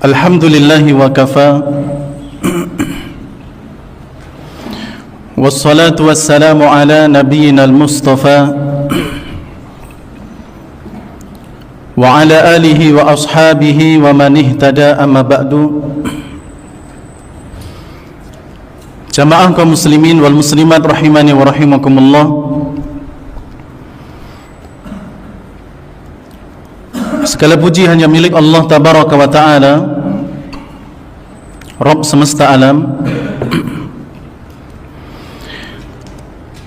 Alhamdulillahi wa kafa. Wassalatu wassalamu ala nabiyyina al-mustafa wa ala alihi wa ashabihi wa man ihtada, amma ba'du. Jamaah kaum muslimin wal muslimat rahimani wa rahimakumullah. Segala puji hanya milik Allah tabaraka wa ta'ala, Rabb semesta alam,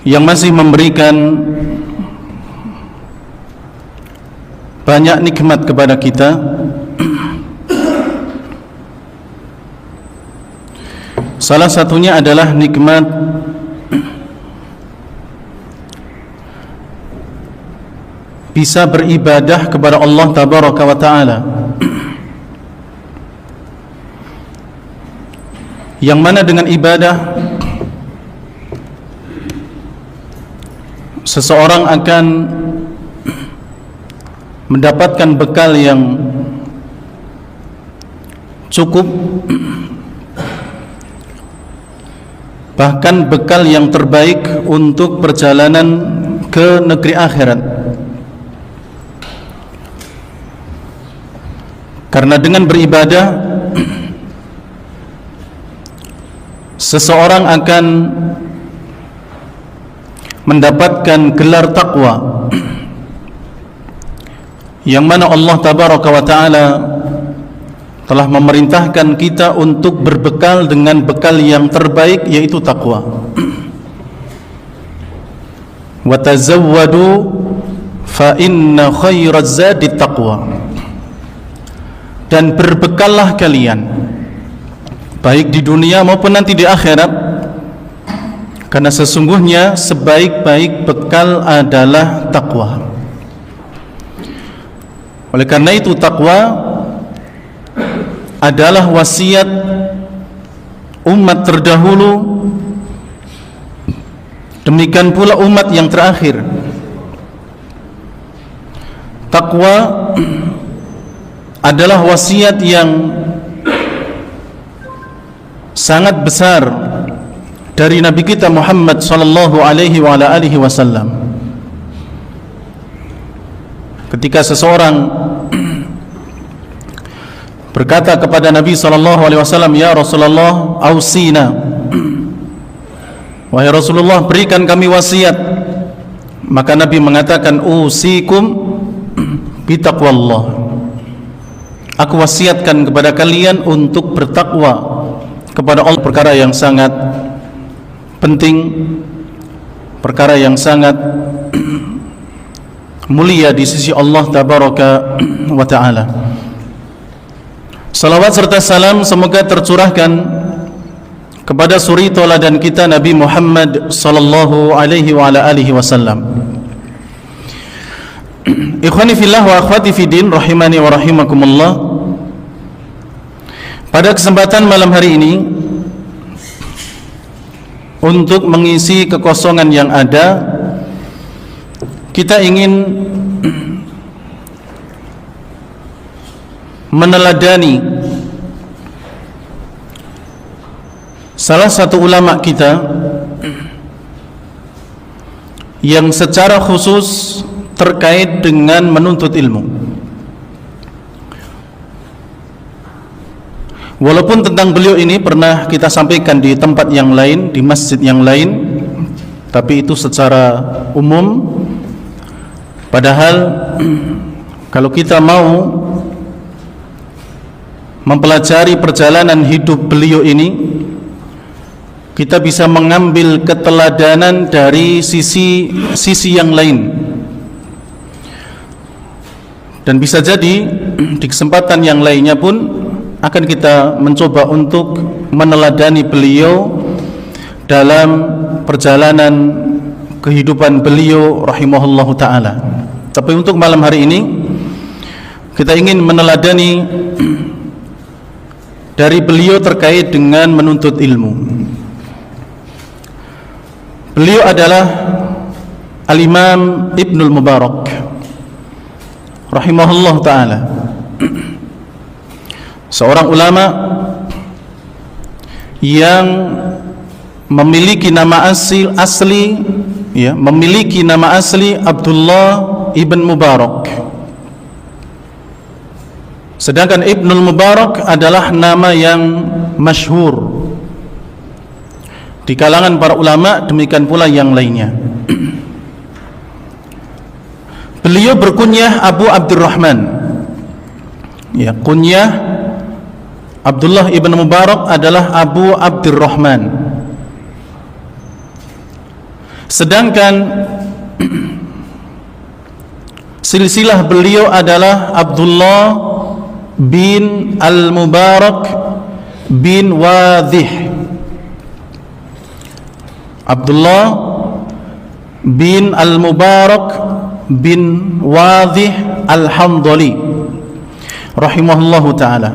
yang masih memberikan banyak nikmat kepada kita. Salah satunya adalah nikmat bisa beribadah kepada Allah tabaraka wa ta'ala, yang mana dengan ibadah seseorang akan mendapatkan bekal yang cukup, bahkan bekal yang terbaik untuk perjalanan ke negeri akhirat. Karena dengan beribadah seseorang akan mendapatkan gelar taqwa, yang mana Allah tabaraka wa ta'ala telah memerintahkan kita untuk berbekal dengan bekal yang terbaik, yaitu taqwa. Wa tazawwadu fa inna khairaz zadi taqwa. Dan berbekallah kalian, baik di dunia maupun nanti di akhirat, karena sesungguhnya sebaik-baik bekal adalah takwa. Oleh karena itu takwa adalah wasiat umat terdahulu, demikian pula umat yang terakhir. Takwa adalah wasiat yang sangat besar dari Nabi kita Muhammad sallallahu alaihi wa ala alihi wasallam. Ketika seseorang berkata kepada Nabi sallallahu alaihi wasallam, "Ya Rasulullah, ausina." Wahai Rasulullah, berikan kami wasiat. Maka Nabi mengatakan, "Usikum bitaqwallah." Aku wasiatkan kepada kalian untuk bertakwa kepada Allah, perkara yang sangat penting, perkara yang sangat mulia di sisi Allah tabaraka wa ta'ala. Salawat serta salam semoga tercurahkan kepada suri tauladan kita Nabi Muhammad sallallahu alaihi wa ala alihi wasallam. Ikhwani fillah wa akhwati fiddin rahimani wa rahimakumullah. Pada kesempatan malam hari ini, untuk mengisi kekosongan yang ada, kita ingin meneladani salah satu ulama kita yang secara khusus terkait dengan menuntut ilmu. Walaupun tentang beliau ini pernah kita sampaikan di tempat yang lain, di masjid yang lain, tapi itu secara umum. Padahal kalau kita mau mempelajari perjalanan hidup beliau ini, kita bisa mengambil keteladanan dari sisi yang lain. Dan bisa jadi di kesempatan yang lainnya pun akan kita mencoba untuk meneladani beliau dalam perjalanan kehidupan beliau rahimahullahu ta'ala. Tapi untuk malam hari ini kita ingin meneladani dari beliau terkait dengan menuntut ilmu. Beliau adalah Al-Imam Ibnul Mubarak rahimahullah ta'ala. seorang ulama yang memiliki nama asli ya, memiliki nama asli Abdullah ibn Mubarak. Sedangkan Ibnul Mubarak adalah nama yang masyhur di kalangan para ulama, demikian pula yang lainnya. Beliau berkunyah Abu Abdurrahman. Ya, kunyah Abdullah ibn Mubarak adalah Abu Abdurrahman. Sedangkan silsilah beliau adalah Abdullah bin Al-Mubarak bin Wadih. Abdullah bin Al-Mubarak bin Wadih Al-Hamdali rahimahullahu ta'ala.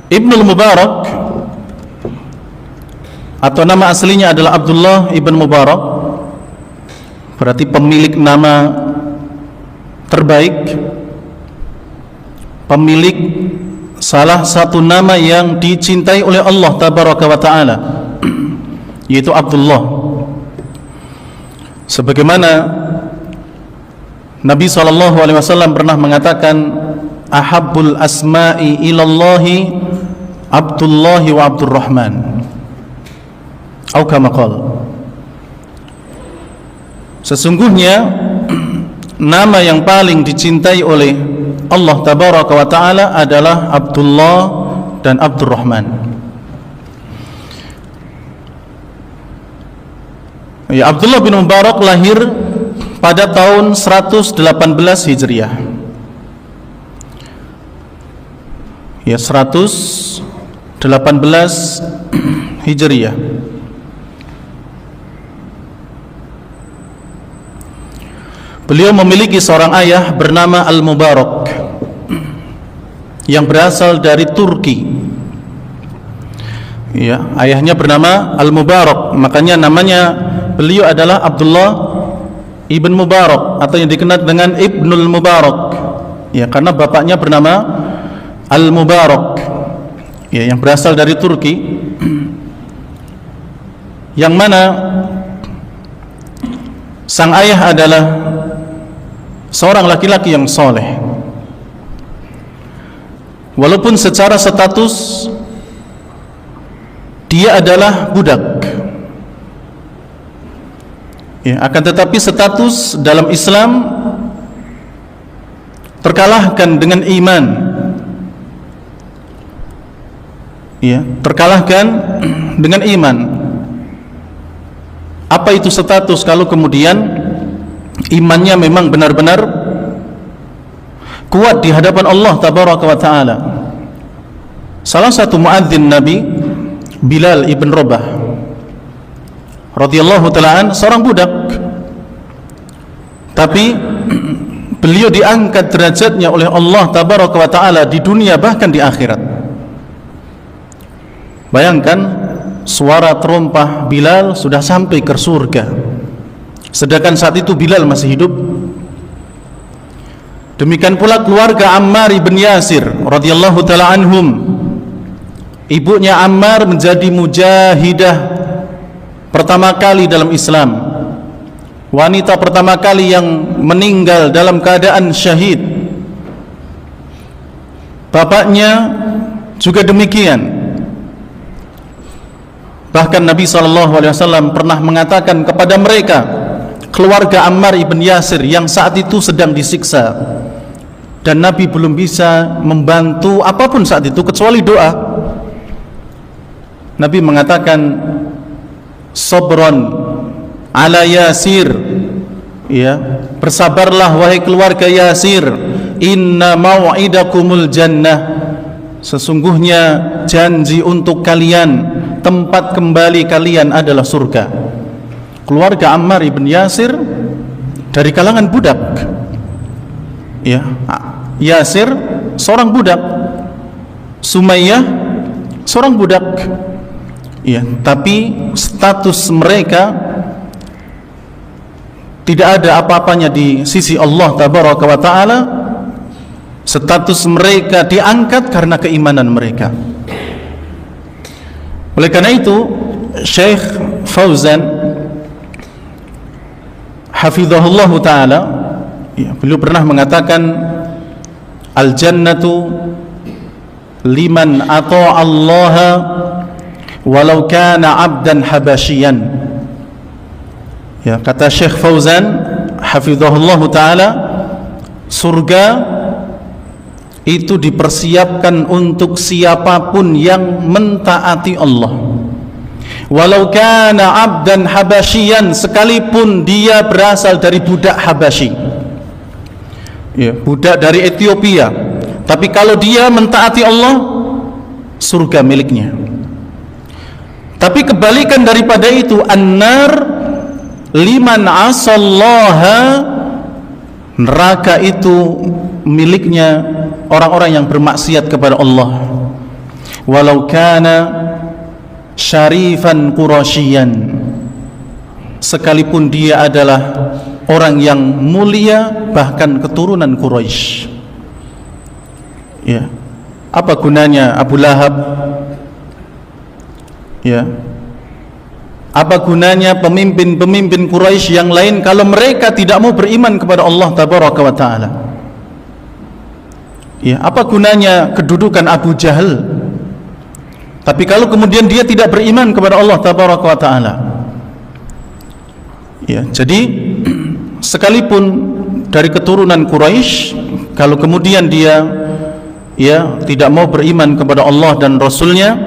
Ibnul Mubarak atau nama aslinya adalah Abdullah ibn Mubarak, berarti pemilik nama terbaik, pemilik salah satu nama yang dicintai oleh Allah tabaraka wa ta'ala, yaitu Abdullah. Sebagaimana Nabi SAW pernah mengatakan, ahabbul asma'i ilallahi Abdullahi wa Abdurrahman, atau kama qala, sesungguhnya nama yang paling dicintai oleh Allah tabaraka wa ta'ala adalah Abdullah dan Abdurrahman. Ya, Abdullah bin Mubarak lahir pada tahun 118 Hijriah. Ya, 118 Hijriah. Beliau memiliki seorang ayah bernama Al-Mubarak yang berasal dari Turki. Ya, ayahnya bernama Al-Mubarak, makanya namanya beliau adalah Abdullah ibn Mubarak atau yang dikenal dengan Ibnul Mubarak. Ya, karena bapaknya bernama Al-Mubarak, ya, yang berasal dari Turki, yang mana sang ayah adalah seorang laki-laki yang soleh, walaupun secara status dia adalah budak, ya, akan tetapi status dalam Islam terkalahkan dengan iman, ya, terkalahkan dengan iman. Apa itu status kalau kemudian imannya memang benar-benar kuat di hadapan Allah tabaraka wa ta'ala? Salah satu muadzin Nabi, Bilal ibn Rabah radhiyallahu ta'ala, seorang budak, tapi beliau diangkat derajatnya oleh Allah tabaraka wa ta'ala di dunia bahkan di akhirat. Bayangkan, suara terompah Bilal sudah sampai ke surga, sedangkan saat itu Bilal masih hidup. Demikian pula keluarga Ammar ibn Yasir radhiyallahu ta'ala anhum. Ibunya Ammar menjadi mujahidah pertama kali dalam Islam, wanita pertama kali yang meninggal dalam keadaan syahid. Bapaknya juga demikian. Bahkan Nabi SAW pernah mengatakan kepada mereka, keluarga Ammar ibn Yasir yang saat itu sedang disiksa, dan Nabi belum bisa membantu apapun saat itu kecuali doa. Nabi mengatakan, sabron ala Yasir, ya, bersabarlah wahai keluarga Yasir, inna mau'idakumul jannah, sesungguhnya janji untuk kalian, tempat kembali kalian adalah surga. Keluarga Ammar ibn Yasir dari kalangan budak, ya, Yasir seorang budak, Sumayyah seorang budak, ya, tapi status mereka tidak ada apa-apanya di sisi Allah Tabaraka wa Ta'ala, status mereka diangkat karena keimanan mereka. Oleh karena itu Syekh Fauzan hafizahullah ta'ala, ya, beliau pernah mengatakan, al-jannatu liman ata'a Allah walau kana 'abdan habasyian. Ya, kata Syekh Fauzan hafizahullah ta'ala, surga itu dipersiapkan untuk siapapun yang mentaati Allah, walau kana 'abdan habasyian, sekalipun dia berasal dari budak Habasyi, ya, budak dari Ethiopia, tapi kalau dia mentaati Allah, surga miliknya. Tapi kebalikan daripada itu, an-nar liman asallaha, neraka itu miliknya orang-orang yang bermaksiat kepada Allah, walau kana syarifan qurasyian, sekalipun dia adalah orang yang mulia, bahkan keturunan Quraisy. Ya, apa gunanya Abu Lahab? Ya, apa gunanya pemimpin-pemimpin Quraisy yang lain kalau mereka tidak mau beriman kepada Allah Tabaraka wa Ta'ala? Ya, apa gunanya kedudukan Abu Jahal tapi kalau kemudian dia tidak beriman kepada Allah Tabaraka wa Ta'ala? Ya, jadi sekalipun dari keturunan Quraisy, kalau kemudian dia ya tidak mau beriman kepada Allah dan Rasulnya,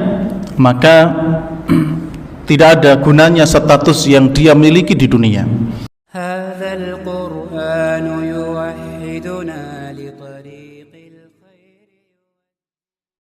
maka tidak ada gunanya status yang dia miliki di dunia. Hadzal Qur'an yuwahhiduna li tariq